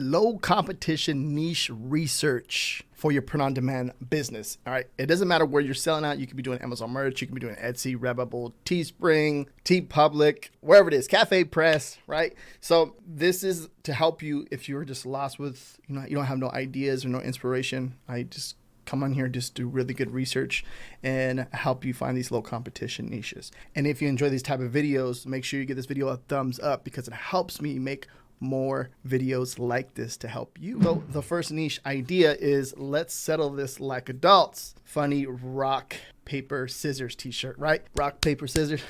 low competition niche research for your print-on-demand business. All right, it doesn't matter where you're selling at. You could be doing Amazon merch, you could be doing Etsy, Redbubble, Teespring, TeePublic, wherever it is, Cafe Press, right? So this is to help you if you're just lost with, you don't have no ideas or no inspiration. I just come on here, just do really good research and help you find these low competition niches. And if you enjoy these type of videos, make sure you give this video a thumbs up because it helps me make more videos like this to help you. So the first niche idea is let's settle this like adults. Funny rock, paper, scissors t-shirt, right? Rock, paper, scissors,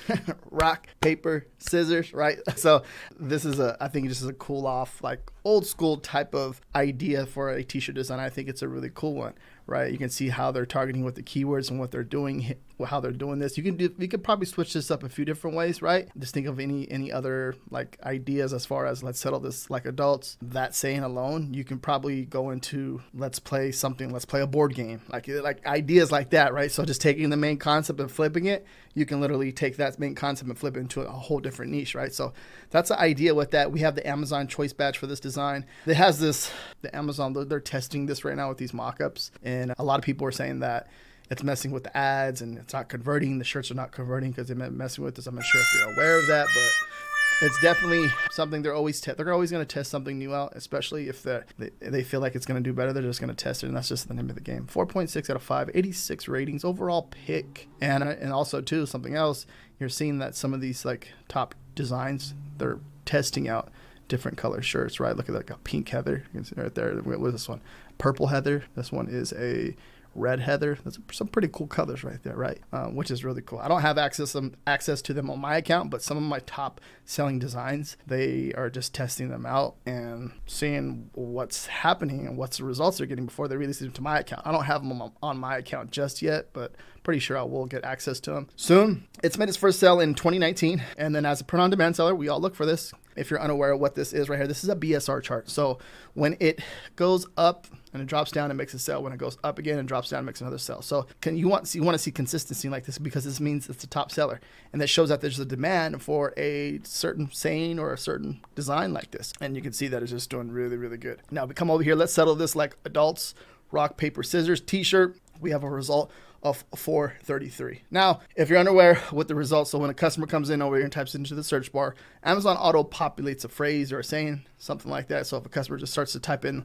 rock, paper, scissors, right? So this is I think this is a cool off, like old school type of idea for a t-shirt design. I think it's a really cool one, right? You can see how they're targeting with the keywords and what they're doing, how they're doing this. You could probably switch this up a few different ways, right? Just think of any other like ideas as far as let's settle this like adults. That saying alone, you can probably go into let's play a board game, like ideas like that, right? So just taking the main concept and flipping it, you can literally take that main concept and flip it into a whole different niche, right? So that's the idea with that. We have the Amazon choice badge for this design. It has the Amazon, they're testing this right now with these mock-ups, and a lot of people are saying that it's messing with the ads and it's not converting. The shirts are not converting because they're messing with this. I'm not sure if you're aware of that, but it's definitely something they're always going to test something new out, especially if they feel like it's going to do better. They're just going to test it, and that's just the name of the game. 4.6 out of 5, 86 ratings, overall pick. And also, too, something else, you're seeing that some of these like top designs, they're testing out different color shirts, right? Look at like a pink heather. You can see right there. What is this one? Purple heather. This one is a red heather. That's some pretty cool colors right there, right? Which is really cool. I don't have access to them on my account, but some of my top selling designs, they are just testing them out and seeing what's happening and what's the results they're getting before they release them to my account. I don't have them on my account just yet, but pretty sure I will get access to them soon. It's made its first sale in 2019, and then as a print-on-demand seller, we all look for this. If you're unaware of what this is right here, this is a BSR chart. So when it goes up and it drops down, it makes a sell. When it goes up again and drops down, it makes another sell. So you want to see consistency like this because this means it's a top seller, and that shows that there's a demand for a certain saying or a certain design like this. And you can see that it's just doing really, really good. Now we come over here. Let's settle this like adults. Rock, paper, scissors t-shirt. We have a result of 433. Now, if you're unaware with the results, so when a customer comes in over here and types into the search bar, Amazon auto populates a phrase or a saying, something like that. So if a customer just starts to type in,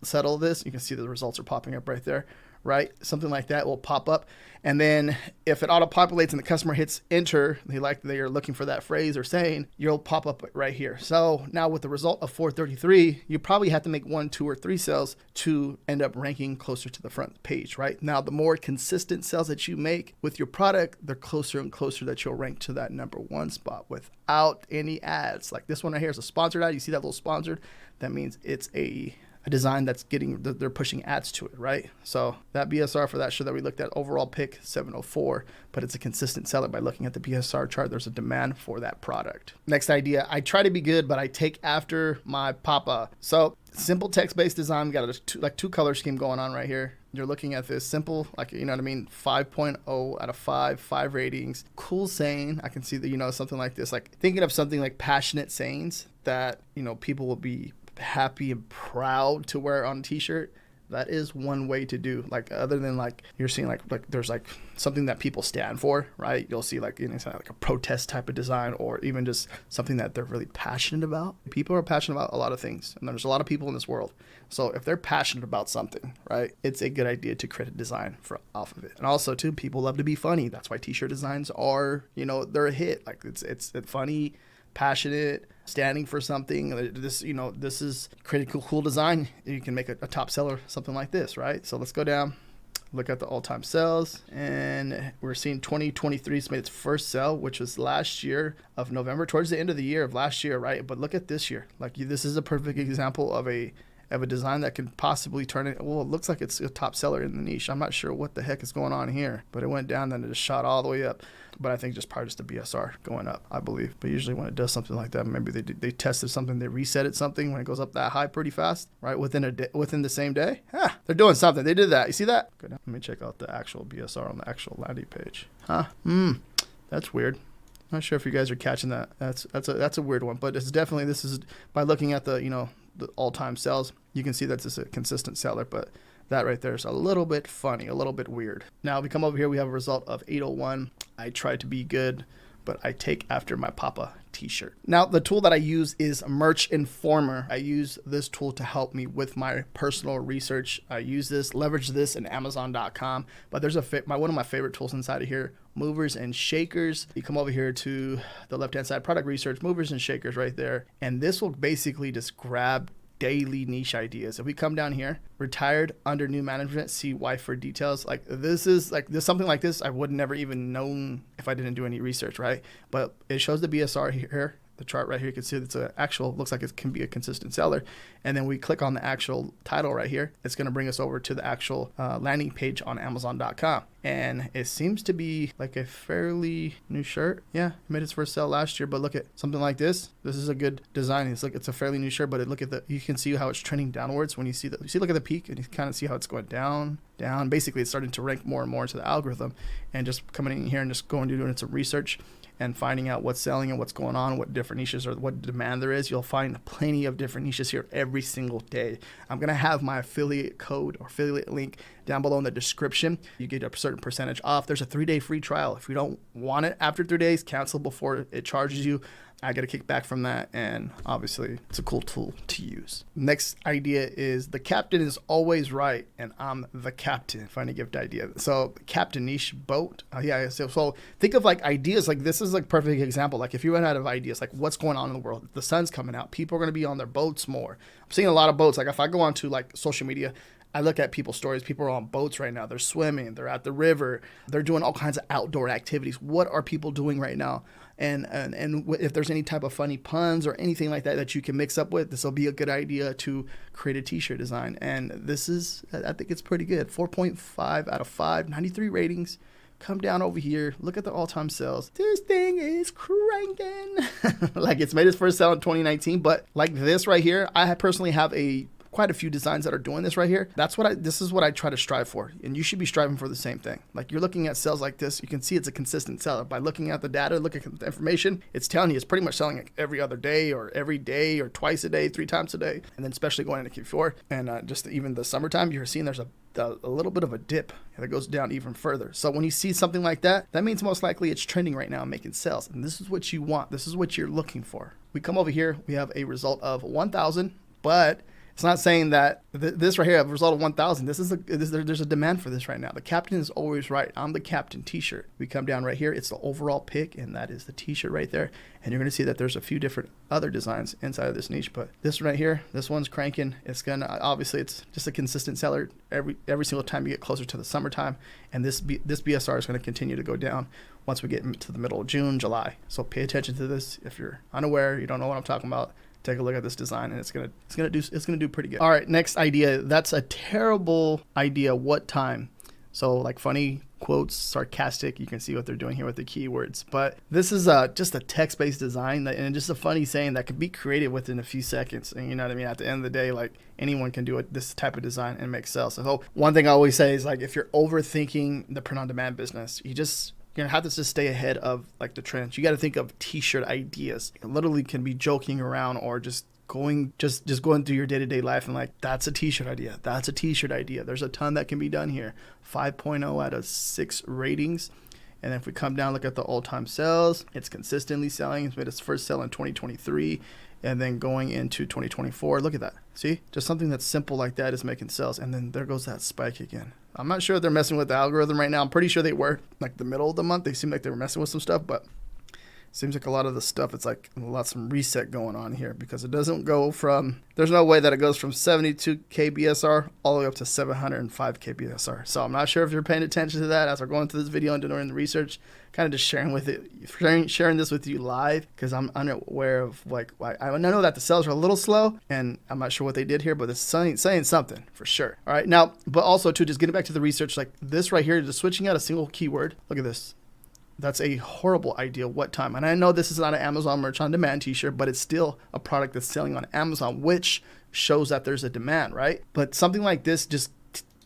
settle this, you can see the results are popping up right there, right? Something like that will pop up. And then if it auto populates and the customer hits enter, they are looking for that phrase or saying, you'll pop up right here. So now with the result of 433, you probably have to make 1, 2, or 3 sales to end up ranking closer to the front page, right? Now, the more consistent sales that you make with your product, the closer and closer that you'll rank to that number 1 spot without any ads. Like this one right here is a sponsored ad. You see that little sponsored? That means it's a design that's they're pushing ads to it, right? So that BSR for that show that we looked at, overall pick 704, but it's a consistent seller. By looking at the BSR chart, there's a demand for that product. Next idea, I try to be good, but I take after my papa. So simple text-based design. We got a two color scheme going on right here. You're looking at this simple, like, you know what I mean? 5.0 out of 5 ratings. Cool saying. I can see that, something like this, like thinking of something like passionate sayings that, people will be happy and proud to wear on a t-shirt. That is one way to do, like, other than like you're seeing like there's like something that people stand for, right? You'll see like like a protest type of design, or even just something that they're really passionate about. People are passionate about a lot of things, and there's a lot of people in this world. So if they're passionate about something, right, it's a good idea to create a design off of it. And also too, people love to be funny. That's why t-shirt designs are, they're a hit. Like it's funny, passionate, standing for something. This is critical, cool design. You can make a top seller, something like this, right? So let's go down, look at the all-time sales, and we're seeing 2023's made its first sale, which was last year of November, towards the end of the year of last year, right? But look at this year. This is a perfect example of a design that can possibly turn it. Well, it looks like it's a top seller in the niche. I'm not sure what the heck is going on here, but it went down, then it just shot all the way up. But I think just probably just the BSR going up, I believe. But usually when it does something like that, maybe they tested something, they reset it something when it goes up that high pretty fast, right? Within the same day. They're doing something. They did that. You see that? Good. Let me check out the actual BSR on the actual landing page. That's weird. Not sure if you guys are catching that. That's a weird one, but it's definitely, this is by looking at the the all-time sales, you can see that's just a consistent seller, but that right there is a little bit funny, a little bit weird. Now we come over here, we have a result of 801. I try to be good, but I take after my papa t-shirt. Now the tool that I use is Merch Informer. I use this tool to help me with my personal research. I use this, leverage this in Amazon.com, but there's one of my favorite tools inside of here, movers and shakers. You come over here to the left-hand side, product research, movers and shakers right there. And this will basically just grab daily niche ideas. If we come down here, retired under new management, see why for details. Like this is like this, something like this I would never even known if I didn't do any research, right? But it shows the BSR here, the chart right here. You can see it's an actual, looks like it can be a consistent seller. And then we click on the actual title right here. It's going to bring us over to the actual landing page on Amazon.com. And it seems to be like a fairly new shirt. Yeah, it made its first sale last year, but look at something like this. This is a good design. It's like, it's a fairly new shirt, but look at you can see how it's trending downwards when you see look at the peak, and you kind of see how it's going down. Basically, it's starting to rank more and more into the algorithm, and just coming in here and just going to doing some research and finding out what's selling and what's going on, what different niches or what demand there is. You'll find plenty of different niches here every single day. I'm going to have my affiliate code or affiliate link down below in the description. You get a certain percentage off. There's a 3-day free trial. If you don't want it after 3 days, cancel before it charges you. I get a kickback from that, and obviously it's a cool tool to use. Next idea is the captain is always right, and I'm the captain. Funny gift idea. So captain niche boat. So think of like ideas like this is like perfect example. Like if you run out of ideas, like what's going on in the world, the sun's coming out, people are going to be on their boats more. I'm seeing a lot of boats. Like if I go onto like social media, I look at people's stories. People are on boats right now. They're swimming. They're at the river. They're doing all kinds of outdoor activities. What are people doing right now? And if there's any type of funny puns or anything like that you can mix up with, this will be a good idea to create a t-shirt design. And this is, I think it's pretty good. 4.5 out of 5, 93 ratings. Come down over here. Look at the all-time sales. This thing is cranking. Like it's made its first sale in 2019, but like this right here, I personally have quite a few designs that are doing this right here. This is what I try to strive for. And you should be striving for the same thing. Like you're looking at sales like this, you can see it's a consistent seller. By looking at the data, looking at the information, it's telling you it's pretty much selling like every other day or every day or twice a day, 3 times a day. And then especially going into Q4 and just even the summertime, you're seeing there's a little bit of a dip that goes down even further. So when you see something like that, that means most likely it's trending right now and making sales. And this is what you want. This is what you're looking for. We come over here, we have a result of 1,000, but it's not saying that this right here, a result of 1,000. There's a demand for this right now. The captain is always right. I'm the captain t-shirt. We come down right here. It's the overall pick, and that is the t-shirt right there. And you're going to see that there's a few different other designs inside of this niche. But this right here, this one's cranking. It's obviously it's just a consistent seller every single time you get closer to the summertime. And this BSR is going to continue to go down once we get into the middle of June, July. So pay attention to this. If you're unaware, you don't know what I'm talking about, take a look at this design, and it's gonna do pretty good. All right, next idea. That's a terrible idea. What time? So like funny quotes, sarcastic. You can see what they're doing here with the keywords. But this is just a text-based design and just a funny saying that could be created within a few seconds. And you know what I mean? At the end of the day, like anyone can do this type of design and make sales. So one thing I always say is like if you're overthinking the print-on-demand business, you're gonna have to just stay ahead of like the trends. You got to think of t-shirt ideas. It literally can be joking around or just going through your day-to-day life and like that's a t-shirt idea. That's a t-shirt idea. There's a ton that can be done here. 5.0 out of 6 ratings. And if we come down, look at the all-time sales, it's consistently selling. It's made its first sale in 2023 and then going into 2024. Look at that. See, just something that's simple like that is making sales. And then there goes that spike again. I'm not sure if they're messing with the algorithm right now. I'm pretty sure they were. Like the middle of the month, they seemed like they were messing with some stuff, but it seems like a lot of the stuff, it's like some reset going on here because it doesn't go from, there's no way that it goes from 72 KBSR all the way up to 705 KBSR. So I'm not sure if you're paying attention to that as we're going through this video and doing the research, kind of just sharing this with you live because I'm unaware of like, I know that the sales are a little slow and I'm not sure what they did here, but it's saying something for sure. All right, now, but also too, just getting back to the research, like this right here, just switching out a single keyword. Look at this. That's a horrible idea. What time? And I know this is not an Amazon Merch on Demand t-shirt, but it's still a product that's selling on Amazon, which shows that there's a demand, right? But something like this, just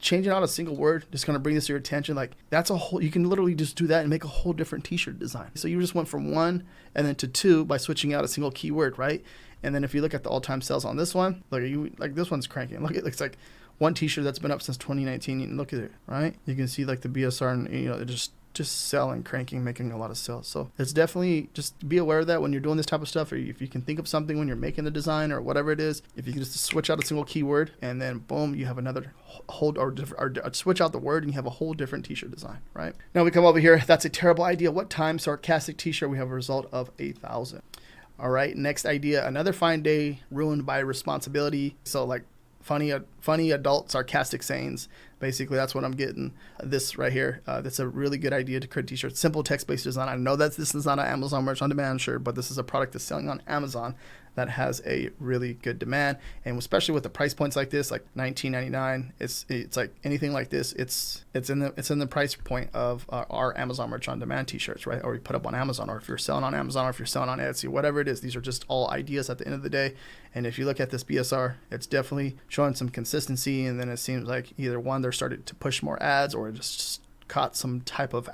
changing out a single word, just going to bring this to your attention. Like that's you can literally just do that and make a whole different t-shirt design. So you just went from 1 and then to 2 by switching out a single keyword, right? And then if you look at the all-time sales on this one, look, like this one's cranking. Look, it looks like one t-shirt that's been up since 2019. And look at it, right? You can see like the BSR and, you know, they're just selling, cranking, making a lot of sales. So it's definitely, just be aware of that when you're doing this type of stuff, or if you can think of something when you're making the design or whatever it is, if you can just switch out a single keyword and then boom, you have another or switch out the word and you have a whole different t-shirt design, right? Now we come over here. That's a terrible idea. What time? Sarcastic t-shirt. We have a result of 8,000. All right. Next idea, another fine day ruined by responsibility. So like funny adult sarcastic sayings. Basically, that's what I'm getting. This right here, that's a really good idea to create t-shirts. Simple text-based design. I know that this is not an Amazon merch on demand shirt, but this is a product that's selling on Amazon that has a really good demand, and especially with the price points like this, like $19.99. It's like anything like this. It's in the price point of our Amazon merch on demand t-shirts, right? Or you put up on Amazon, or if you're selling on Amazon, or if you're selling on Etsy, whatever it is. These are just all ideas at the end of the day. And if you look at this BSR, it's definitely showing some consistency. And then it seems like either one, they're started to push more ads, or just caught some type of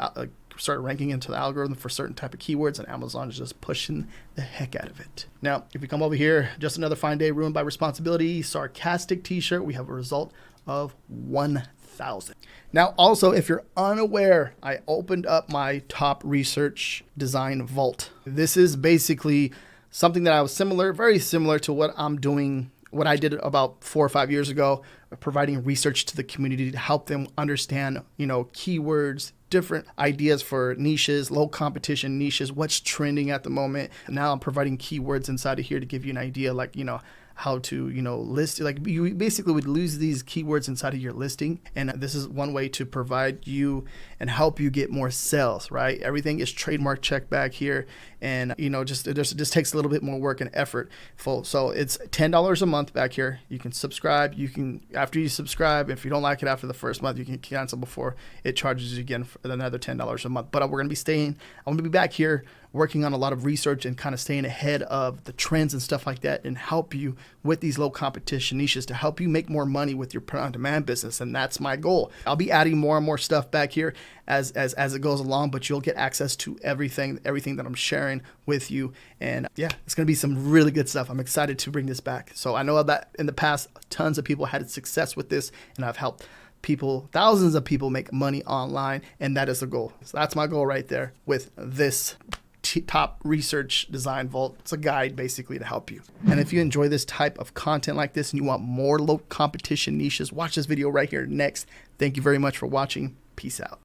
start ranking into the algorithm for certain type of keywords, and Amazon is just pushing the heck out of it. Now, if we come over here, just another fine day ruined by responsibility, sarcastic t-shirt, we have a result of 1,000. Now, also, if you're unaware, I opened up my top research design vault. This is basically something that I was very similar to what I'm doing, what I did about 4 or 5 years ago, providing research to the community to help them understand, you know, keywords, different ideas for niches, low competition niches, what's trending at the moment. And now I'm providing keywords inside of here to give you an idea, like, you know, how to, you know, list, like you basically would lose these keywords inside of your listing. And this is one way to provide you and help you get more sales, right? Everything is trademark checked back here. And, you know, it just takes a little bit more work and effort. So it's $10 a month back here. You can subscribe. You can, after you subscribe, if you don't like it after the first month, you can cancel before it charges you again for another $10 a month. But I'm going to be back here working on a lot of research and kind of staying ahead of the trends and stuff like that, and help you with these low competition niches to help you make more money with your print on demand business. And that's my goal. I'll be adding more and more stuff back here as it goes along, but you'll get access to everything that I'm sharing with you. And yeah, it's going to be some really good stuff. I'm excited to bring this back. So I know that in the past, tons of people had success with this, and I've helped people, thousands of people, make money online, and that is the goal. So that's my goal right there with this top research design vault. It's a guide basically to help you. And if you enjoy this type of content like this and you want more low competition niches, watch this video right here next. Thank you very much for watching. Peace out.